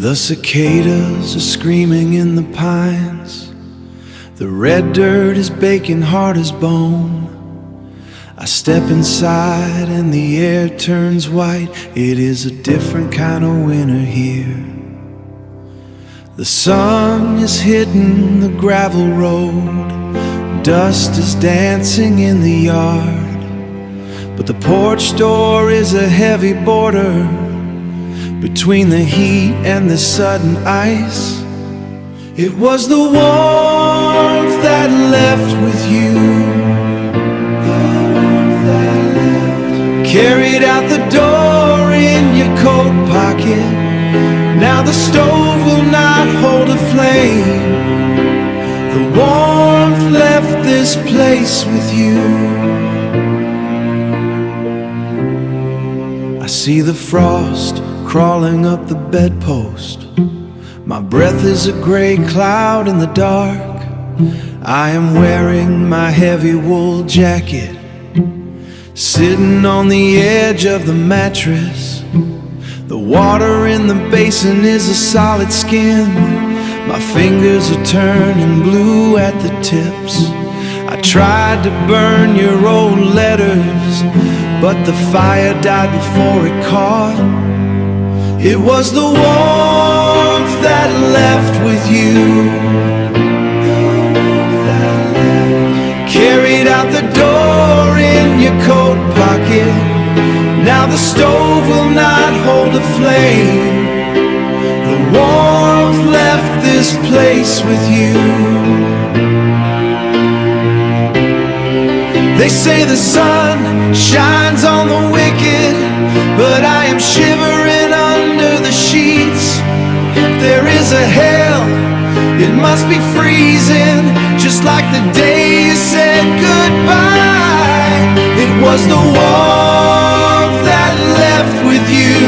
The cicadas are screaming in the pines. The red dirt is baking hard as bone. I step inside and the air turns white. It is a different kind of winter here. The sun is hitting the gravel road. Dust is dancing in the yard. But the porch door is a heavy border between the heat and the sudden ice. It was the warmth that left with you, the warmth that left. Carried out the door in your coat pocket. Now the stove will not hold a flame. The warmth left this place with you. I see the frost crawling up the bedpost. My breath is a gray cloud in the dark. I am wearing my heavy wool jacket, sitting on the edge of the mattress. The water in the basin is a solid skin. My fingers are turning blue at the tips. I tried to burn your old letters, but the fire died before it caught. It was the warmth that left with you, the warmth that left. Carried out the door in your coat pocket. Now the stove will not hold a flame. The warmth left this place with you. They say the sun shines on the wicked, but I am shivering under the sheets. There is a hell, it must be freezing, just like the day you said goodbye. It was the warmth that left with you,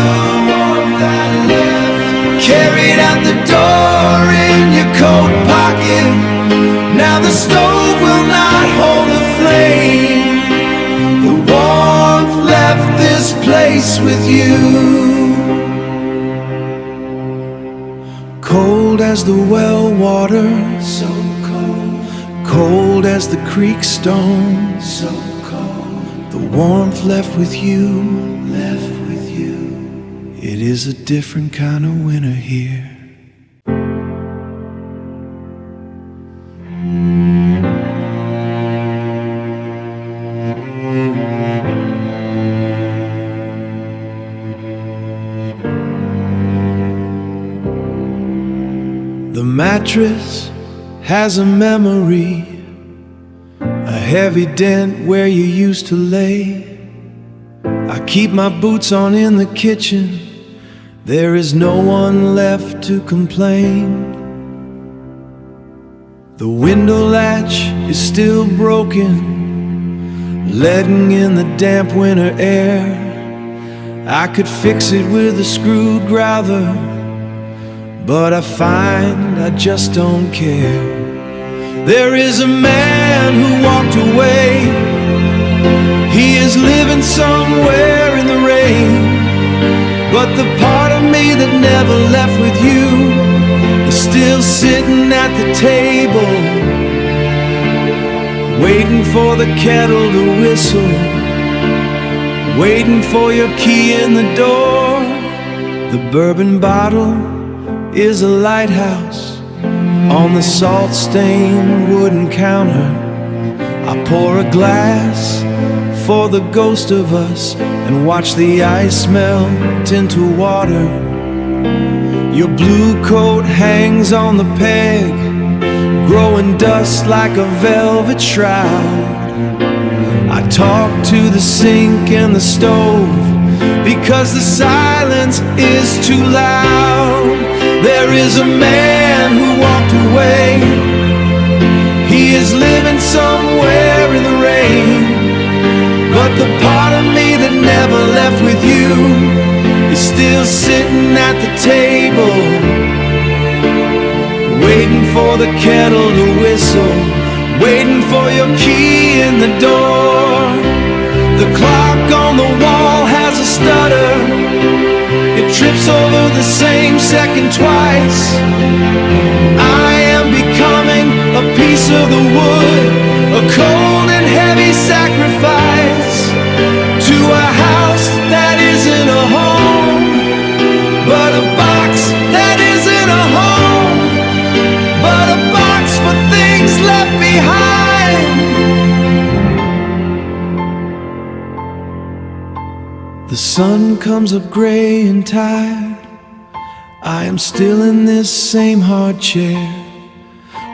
the warmth that left. Carried out the door in your coat pocket. Now the stove will not hold a flame. The warmth left this place with you. Cold as the well water, so cold. Cold as the creek stone, so cold. The warmth left with you, left with you. It is a different kind of winter here. The mattress has a memory, a heavy dent where you used to lay. I keep my boots on in the kitchen. There is no one left to complain. The window latch is still broken, letting in the damp winter air. I could fix it with a screwdriver, but I find I just don't care. There is a man who walked away. He is living somewhere in the rain. But the part of me that never left with you is still sitting at the table, waiting for the kettle to whistle, waiting for your key in the door. The bourbon bottle is a lighthouse on the salt-stained wooden counter. I pour a glass for the ghost of us and watch the ice melt into water. Your blue coat hangs on the peg, growing dust like a velvet shroud. I talk to the sink and the stove because the silence is too loud. There is a man who walked away. He is living somewhere in the rain. But the part of me that never left with you is still sitting at the table, waiting for the kettle to whistle, waiting for your key in the door. The clock on the wall has a stutter. It trips over the same second twice. I am becoming a piece of the wood, a cold and heavy sacrifice to a house that isn't a home, but a box that isn't a home, but a box for things left behind. The sun comes up gray and tired. I am still in this same hard chair,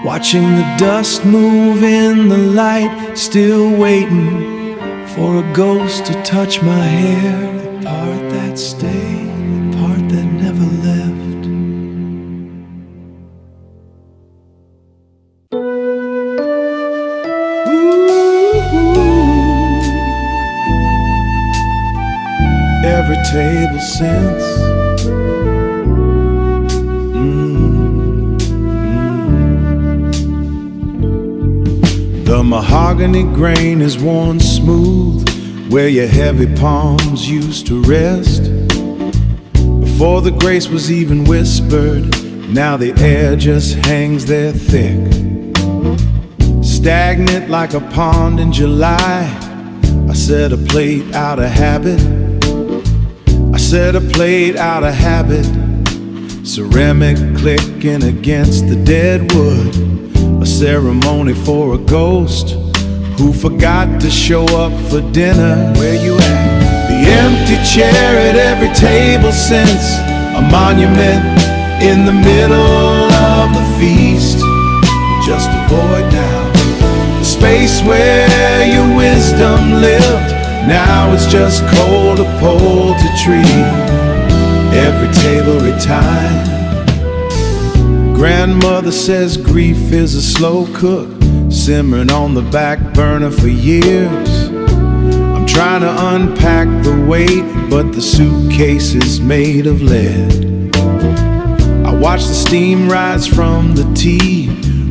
watching the dust move in the light, still waiting for a ghost to touch my hair. The part that stayed, the part that never left. Every table since the mahogany grain is worn smooth where your heavy palms used to rest. Before the grace was even whispered, now the air just hangs there thick, stagnant like a pond in July. I set a plate out of habit. I set a plate out of habit. Ceramic clicking against the dead wood, a ceremony for a ghost who forgot to show up for dinner. Where you at? The empty chair at every table since, a monument in the middle of the feast. Just avoid now the space where your wisdom lived. Now it's just cold, a pole to tree. Every table retired. Grandmother says grief is a slow cook, simmering on the back burner for years. I'm trying to unpack the weight, but the suitcase is made of lead. I watch the steam rise from the tea,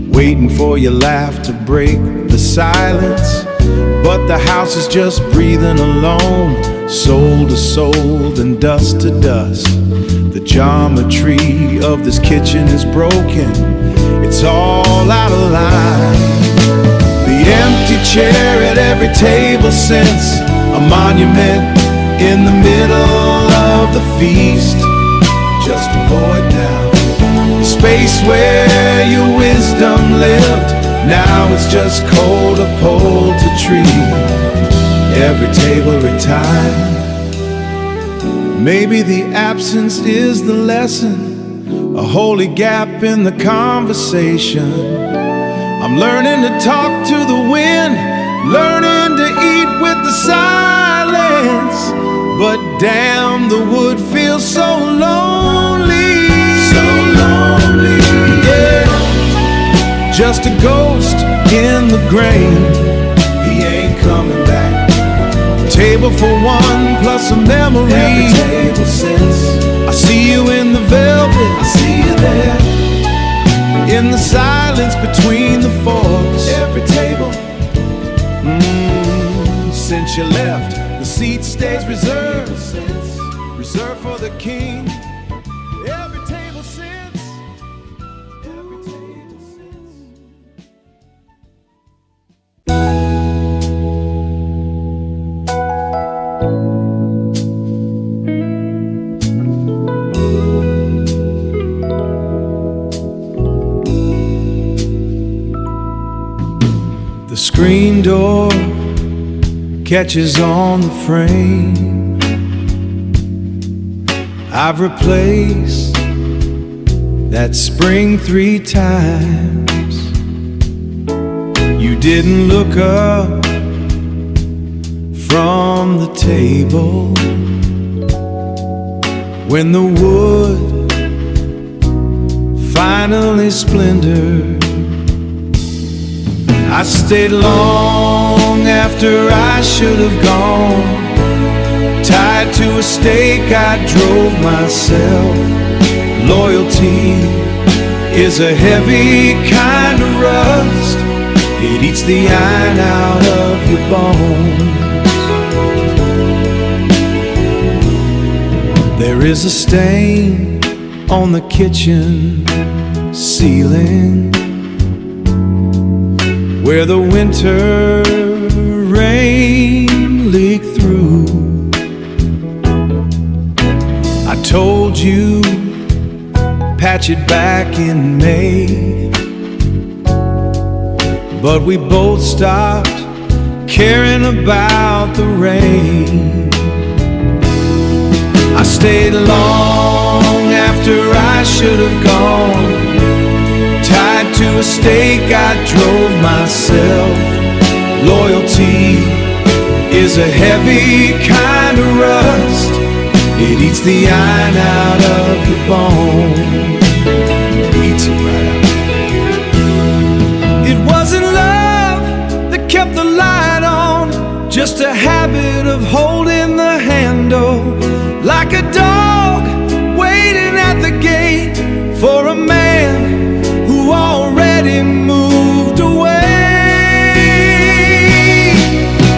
waiting for your laugh to break the silence. But the house is just breathing alone, soul to soul and dust to dust. The geometry of this kitchen is broken, it's all out of line. The empty chair at every table since, a monument in the middle of the feast. Just avoid now the space where your wisdom lived. Now it's just cold, a pole to tree. Every table retired. Maybe the absence is the lesson, a holy gap in the conversation. I'm learning to talk to the wind, learning to eat with the silence. But damn, the wood feels so lonely. So lonely, yeah. Just a ghost in the grain, he ain't coming back. Table for one plus a memory. Every table since, I see you in the velvet, I see you there, in the silence between the forks. Every table, since you left, the seat stays reserved, reserved for the king. Every table since, every table since. The screen door catches on the frame. I've replaced that spring 3 times. You didn't look up from the table when the wood finally splintered. I stayed long after I should have gone, tied to a stake I drove myself. Loyalty is a heavy kind of rust, it eats the iron out of your bones. There There is a stain on the kitchen ceiling where the winter rain leaked through. I told you patch it back in May, but we both stopped caring about the rain. I stayed long after I should have gone, tied to a stake I drove myself. Loyalty is a heavy kind of rust. It eats the iron out of your bone. Eats it right out. It wasn't love that kept the light on, just a habit of holding the handle, like a dog waiting at the gate for a man who already moved away.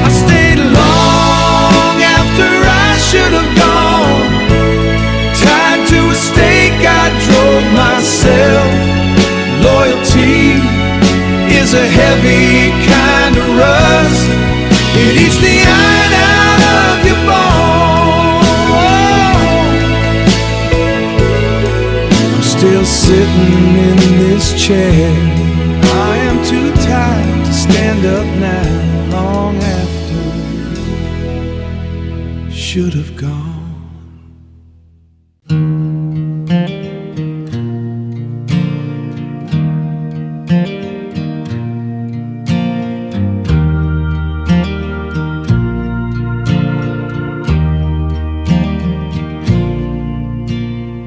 I stayed long after I should have gone, tied to a stake I drove myself. Loyalty is a heavy kind of rust. It eats the iron out of your bone. I'm still sitting in this chair. I am too tired to stand up now, long after should have gone.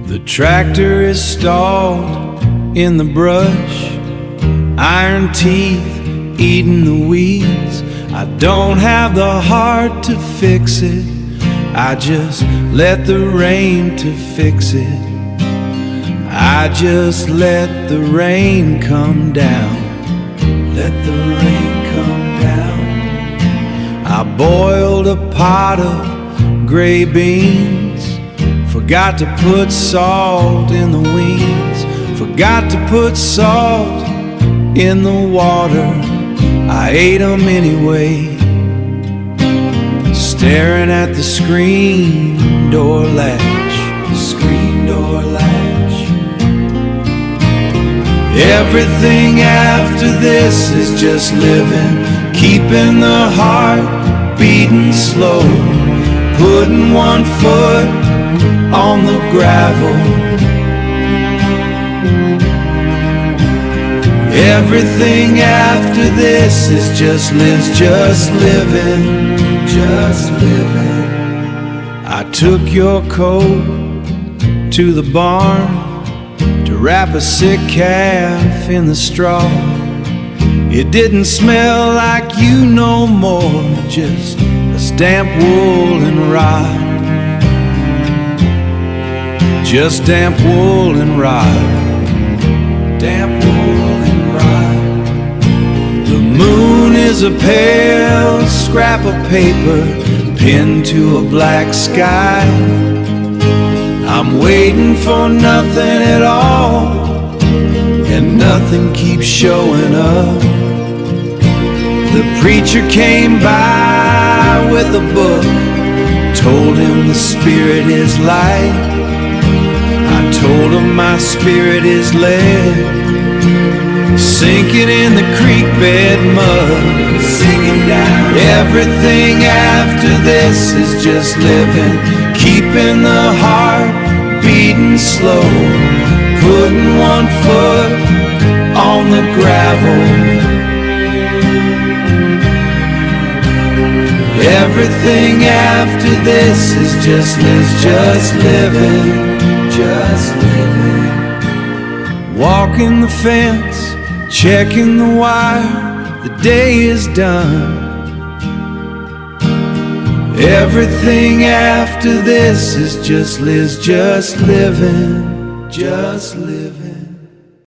The tractor is stalled in the brush, iron teeth eating the weeds. I don't have the heart to fix it, I just let the rain to fix it. I just let the rain come down. Let the rain come down. I boiled a pot of gray beans, forgot to put salt in the weeds, forgot to put salt in the water. I ate them anyway, staring at the screen door latch, screen door latch. Everything after this is just living, keeping the heart beating slow, putting one foot on the gravel. Everything after this is just lives, just living, just living. I took your coat to the barn to wrap a sick calf in the straw. It didn't smell like you no more, just a damp wool and rot. Just damp wool and rot. Damp wool and rot. The moon is a pale scrap of paper pinned to a black sky. I'm waiting for nothing at all, and nothing keeps showing up. The preacher came by with a book, told him the Spirit is light. I told him my spirit is lead, sinking in the creek bed mud, sinking down. Everything after this is just living, keeping the heart beating slow, putting one foot on the gravel. Everything after this is just living, just living. Walking the fence, checking the wire, the day is done. Everything after this is just living, just living.